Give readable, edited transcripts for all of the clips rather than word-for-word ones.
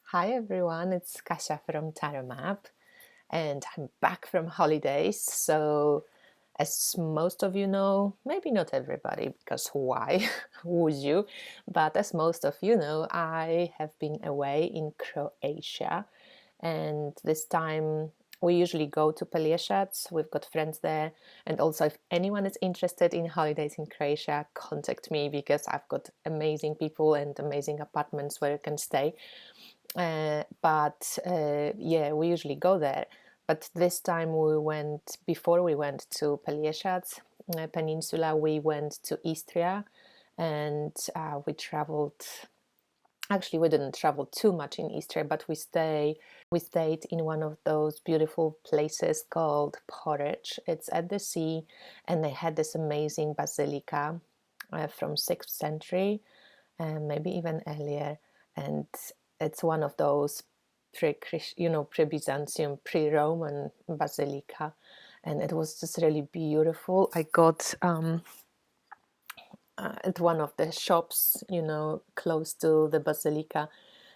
Hi everyone, it's Kasia from Tarot Map, and I'm back from holidays. So, as most of you know, maybe not everybody, because why would you? But as most of you know, I have been away in Croatia, and this time we usually go to Pelješac. We've got friends there, and also if anyone is interested in holidays in Croatia, contact me because I've got amazing people and amazing apartments where you can stay. But yeah, we usually go there. But this time before we went to Pelješac Peninsula, we went to Istria, and we traveled. Actually, we didn't travel too much in Istria, but we stayed in one of those beautiful places called Porridge. It's at the sea, and they had this amazing basilica from 6th century, maybe even earlier, and it's one of those pre-Byzantium, pre-Roman basilica, and it was just really beautiful. I got at one of the shops, close to the basilica,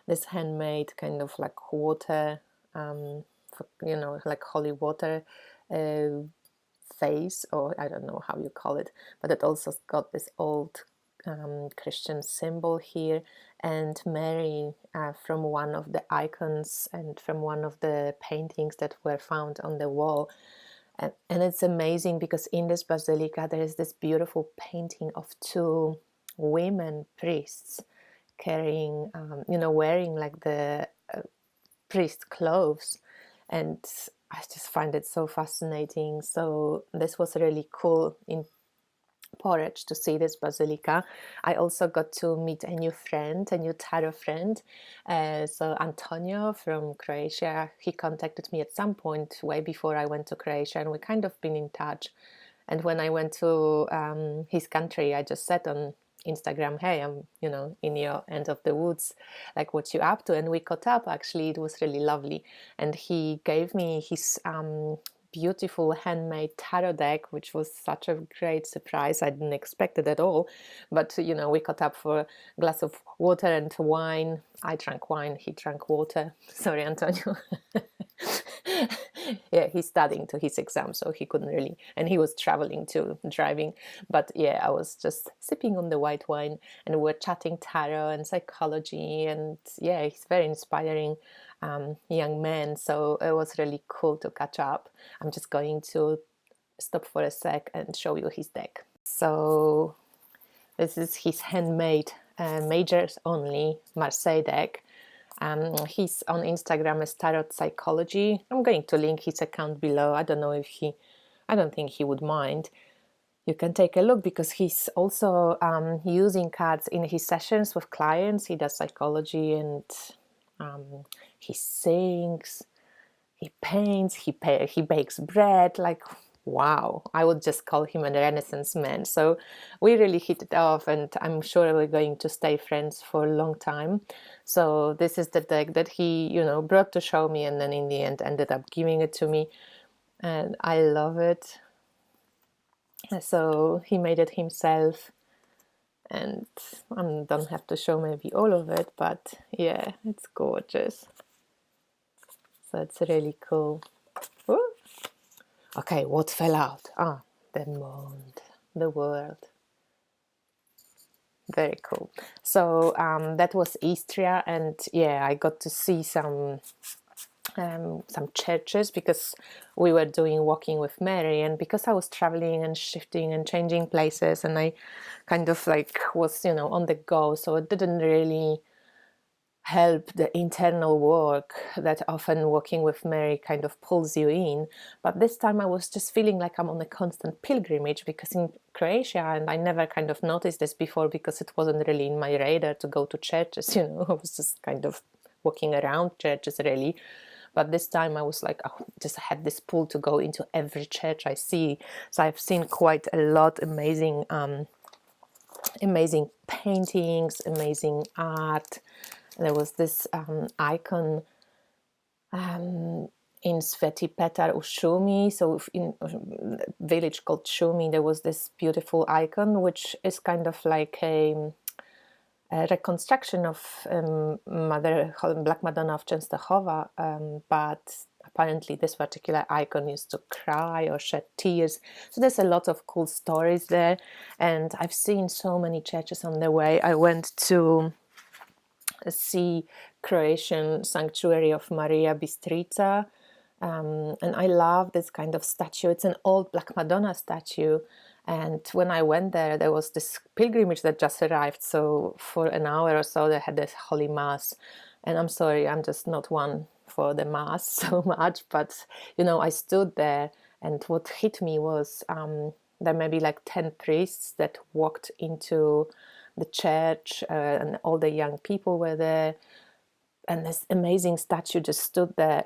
this handmade kind of like water, like holy water uh, vase, or I don't know how you call it, but it also got this old Christian symbol here, and Mary from one of the icons and from one of the paintings that were found on the wall. And it's amazing because in this basilica there is this beautiful painting of two women priests carrying, wearing like the priest clothes, and I just find it so fascinating. So this was really cool in Porridge to see this basilica. I also got to meet a new friend, a new tarot friend. So Antonio from Croatia, he contacted me at some point way before I went to Croatia, and we kind of been in touch. And when I went to his country, I just said on Instagram, hey, I'm, in your end of the woods, like what you up to? And we caught up, actually. It was really lovely. And he gave me his beautiful handmade tarot deck, which was such a great surprise. I didn't expect it at all. But, we caught up for a glass of water and wine. I drank wine, he drank water. Sorry, Antonio. Yeah, he's studying to his exam, so he couldn't really, and he was traveling too, driving. But yeah, I was just sipping on the white wine, and we were chatting tarot and psychology, and yeah, he's very inspiring young man, so it was really cool to catch up. I'm just going to stop for a sec and show you his deck. So this is his handmade majors only Marseille deck. He's on Instagram as Tarot Psychology. I'm going to link his account below. I don't think he would mind. You can take a look because he's also using cards in his sessions with clients. He does psychology, and he sings, he paints, he bakes bread. Like, wow, I would just call him a Renaissance man. So we really hit it off, and I'm sure we're going to stay friends for a long time. So this is the deck that he, brought to show me, and then in the end ended up giving it to me, and I love it. So he made it himself, and I don't have to show maybe all of it, but yeah, it's gorgeous. So it's really cool. Ooh. Okay, what fell out? The moon, the world. Very cool. So that was Istria, and yeah, I got to see some churches because we were doing walking with Mary, and because I was traveling and shifting and changing places, and I kind of like was on the go, so it didn't really help the internal work that often walking with Mary kind of pulls you in. But this time I was just feeling like I'm on a constant pilgrimage, because in Croatia, and I never kind of noticed this before because it wasn't really in my radar to go to churches, I was just kind of walking around churches really. But this time I was like, just had this pull to go into every church I see. So I've seen quite a lot amazing paintings, amazing art. There was this icon in Sveti Petar u Šumi, so in a village called Šumi, there was this beautiful icon, which is kind of like a a reconstruction of Black Madonna of Częstochowa, but apparently this particular icon used to cry or shed tears. So there's a lot of cool stories there, and I've seen so many churches on the way. I went to see Croatian sanctuary of Maria Bistrica, and I love this kind of statue. It's an old Black Madonna statue. And when I went there, there was this pilgrimage that just arrived. So for an hour or so, they had this Holy Mass. And I'm sorry, I'm just not one for the Mass so much. But, I stood there, and what hit me was there may be like 10 priests that walked into the church, and all the young people were there. And this amazing statue just stood there,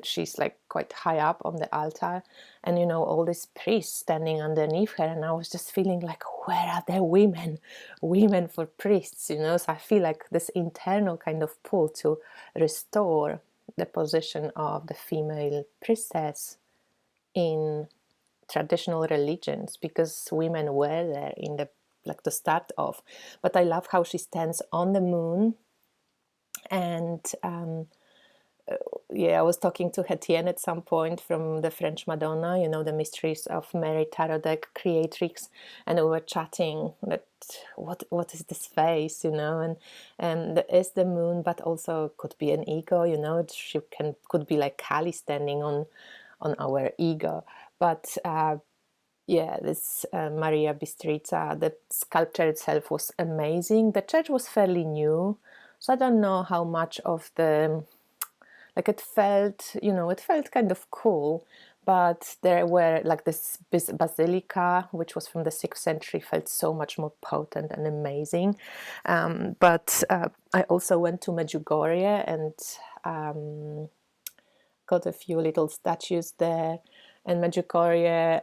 she's like quite high up on the altar, and all these priests standing underneath her, and I was just feeling like, where are the women for priests, so I feel like this internal kind of pull to restore the position of the female priestess in traditional religions, because women were there in the start of. But I love how she stands on the moon. And I was talking to Etienne at some point from the French Madonna, the Mysteries of Mary Tarot deck creatrix, and we were chatting that what is this face, and there is the moon, but also could be an ego, she could be like Kali standing on our ego. But this Maria Bistrica, the sculpture itself was amazing. The church was fairly new, so I don't know how much of it felt, it felt kind of cool, but there were this basilica, which was from the 6th century, felt so much more potent and amazing. But I also went to Medjugorje and got a few little statues there. And Medjugorje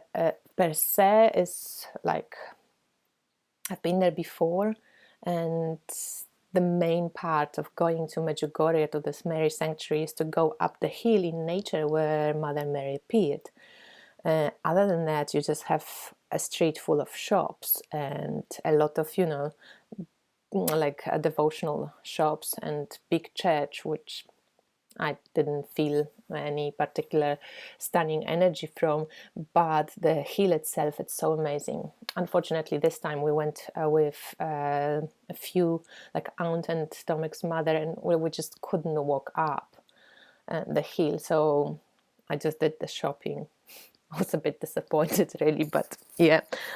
per se is I've been there before, and the main part of going to Medjugorje, to this Mary sanctuary, is to go up the hill in nature where Mother Mary appeared. Other than that, you just have a street full of shops and a lot of, devotional shops and big church, which I didn't feel any particular stunning energy from, but the hill itself, it's so amazing. Unfortunately, this time we went with a few, aunt and Tomek's mother, and we just couldn't walk up the hill, so I just did the shopping. I was a bit disappointed, really, but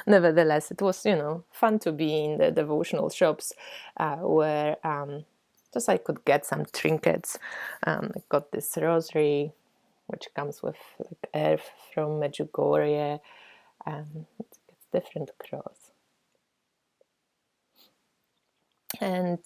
nevertheless, it was, fun to be in the devotional shops where just I could get some trinkets. I got this rosary, which comes with earth from Medjugorje. It's different cross. And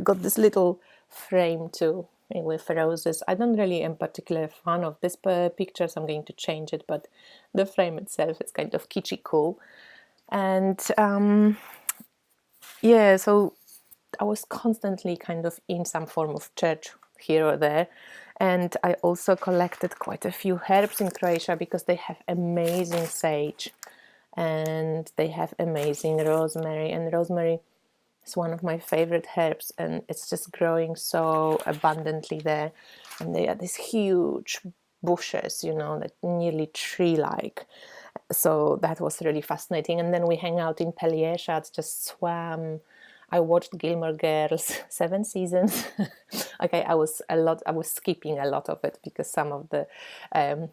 got this little frame too with roses. I don't really am particularly fan of this picture, so I'm going to change it, but the frame itself is kind of kitschy cool. And so I was constantly kind of in some form of church here or there. And I also collected quite a few herbs in Croatia, because they have amazing sage and they have amazing rosemary. And rosemary is one of my favorite herbs, and it's just growing so abundantly there. And they are these huge bushes, that nearly tree-like. So that was really fascinating. And then we hang out in Pelieshat, just swam. I watched Gilmore Girls 7 seasons. Okay, I was skipping a lot of it because some of the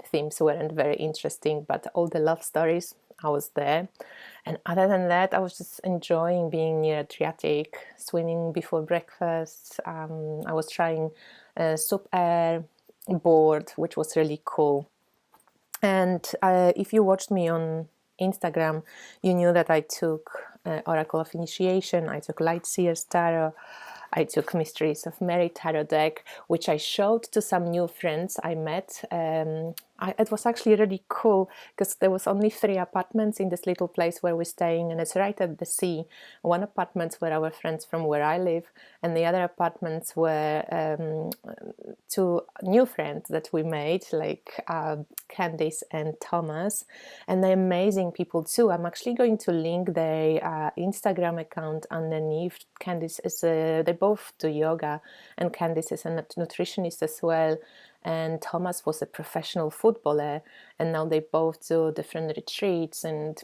themes weren't very interesting, but all the love stories, I was there. And other than that, I was just enjoying being near Adriatic, swimming before breakfast. I was trying soup air board, which was really cool. And if you watched me on Instagram, you knew that I took Oracle of Initiation, I took Light Seers Tarot, I took Mysteries of Mary Tarot deck, which I showed to some new friends I met it was actually really cool because there was only 3 apartments in this little place where we're staying, and it's right at the sea. One apartments were our friends from where I live, and the other apartments were 2 new friends that we made, like Candice and Thomas, and they're amazing people too. I'm actually going to link their Instagram account underneath. Candice is they both do yoga, and Candice is a nutritionist as well, and Thomas was a professional footballer, and now they both do different retreats, and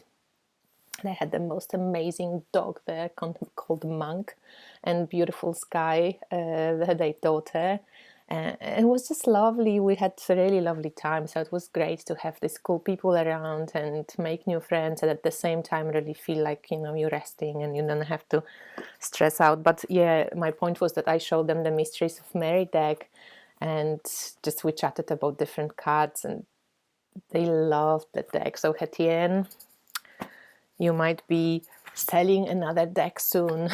they had the most amazing dog there called Monk, and beautiful Sky, their daughter. It was just lovely. We had a really lovely time, so it was great to have these cool people around and make new friends, and at the same time really feel like you're resting and you don't have to stress out. But yeah, my point was that I showed them the Mysteries of Mary deck, and just we chatted about different cards, and they loved the deck. So Hetien, you might be selling another deck soon.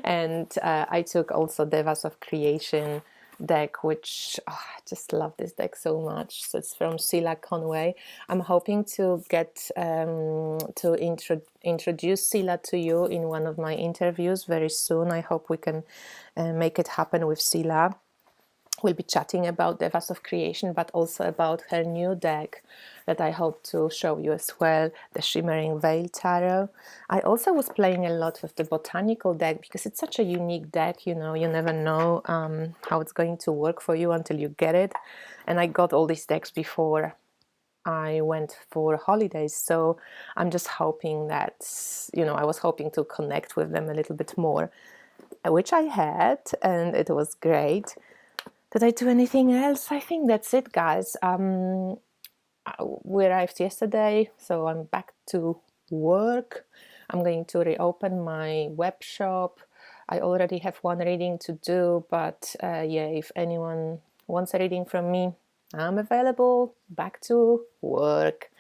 And I took also Devas of Creation deck, which I just love this deck so much. So it's from Sheila Conway. I'm hoping to get to introduce Sheila to you in one of my interviews very soon. I hope we can make it happen with Sheila. We'll be chatting about Devas of Creation, but also about her new deck that I hope to show you as well, the Shimmering Veil Tarot. I also was playing a lot with the Botanical deck because it's such a unique deck, you never know how it's going to work for you until you get it. And I got all these decks before I went for holidays, so I'm just hoping that, I was hoping to connect with them a little bit more, which I had, and it was great. Did I do anything else? I think that's it, guys. We arrived yesterday, so I'm back to work. I'm going to reopen my web shop. I already have one reading to do, but yeah, if anyone wants a reading from me, I'm available. Back to work.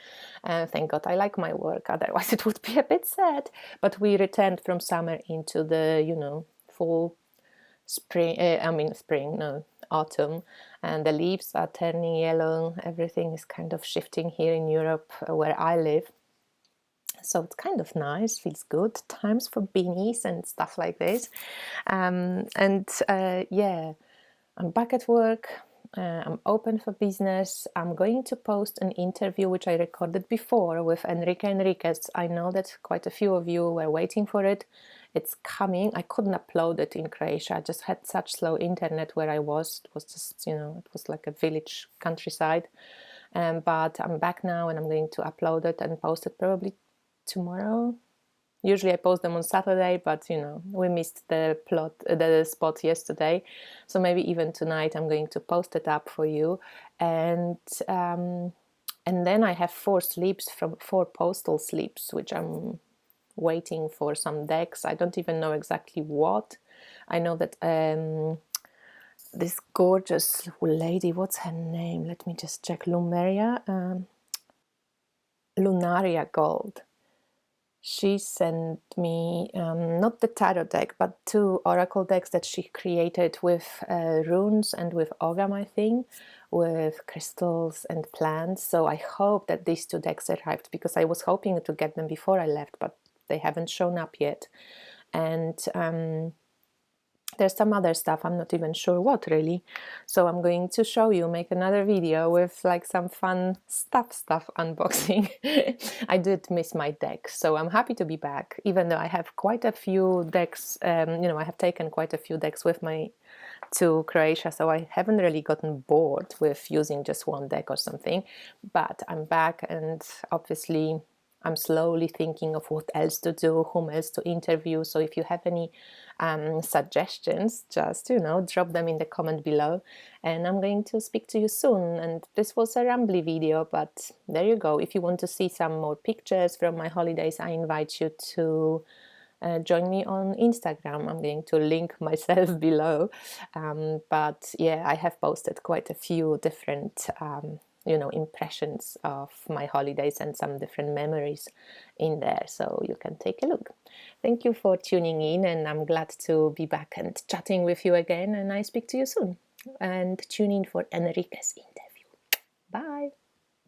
Thank God I like my work, otherwise it would be a bit sad. But we returned from summer into the, fall, autumn, and the leaves are turning yellow. Everything is kind of shifting here in Europe where I live, so it's kind of nice, feels good. Times for beanies and stuff like this. Yeah, I'm back at work. I'm open for business. I'm going to post an interview which I recorded before with Enrique Enriquez. I know that quite a few of you were waiting for it. It's coming. I couldn't upload it in Croatia. I just had such slow internet where I was. It was just, it was like a village countryside. But I'm back now, and I'm going to upload it and post it probably tomorrow. Usually I post them on Saturday, but we missed the spot yesterday, so maybe even tonight I'm going to post it up for you. And then I have 4 postal slips, which I'm waiting for some decks. I don't even know exactly what. I know that this gorgeous lady, what's her name? Let me just check. Lunaria Gold. She sent me not the tarot deck, but 2 oracle decks that she created with runes and with Ogam, I think, with crystals and plants. So I hope that these 2 decks arrived, because I was hoping to get them before I left, but they haven't shown up yet. And there's some other stuff, I'm not even sure what really. So I'm going to show you, make another video with like some fun stuff unboxing. I did miss my deck, so I'm happy to be back, even though I have quite a few decks. I have taken quite a few decks with me to Croatia, so I haven't really gotten bored with using just one deck or something. But I'm back, and obviously I'm slowly thinking of what else to do, whom else to interview. So if you have any suggestions, just drop them in the comment below, and I'm going to speak to you soon. And this was a rambly video, but there you go. If you want to see some more pictures from my holidays, I invite you to join me on Instagram. I'm going to link myself below, but yeah, I have posted quite a few different impressions of my holidays and some different memories in there, so you can take a look. Thank you for tuning in, and I'm glad to be back and chatting with you again, and I speak to you soon. And tune in for Enrique's interview.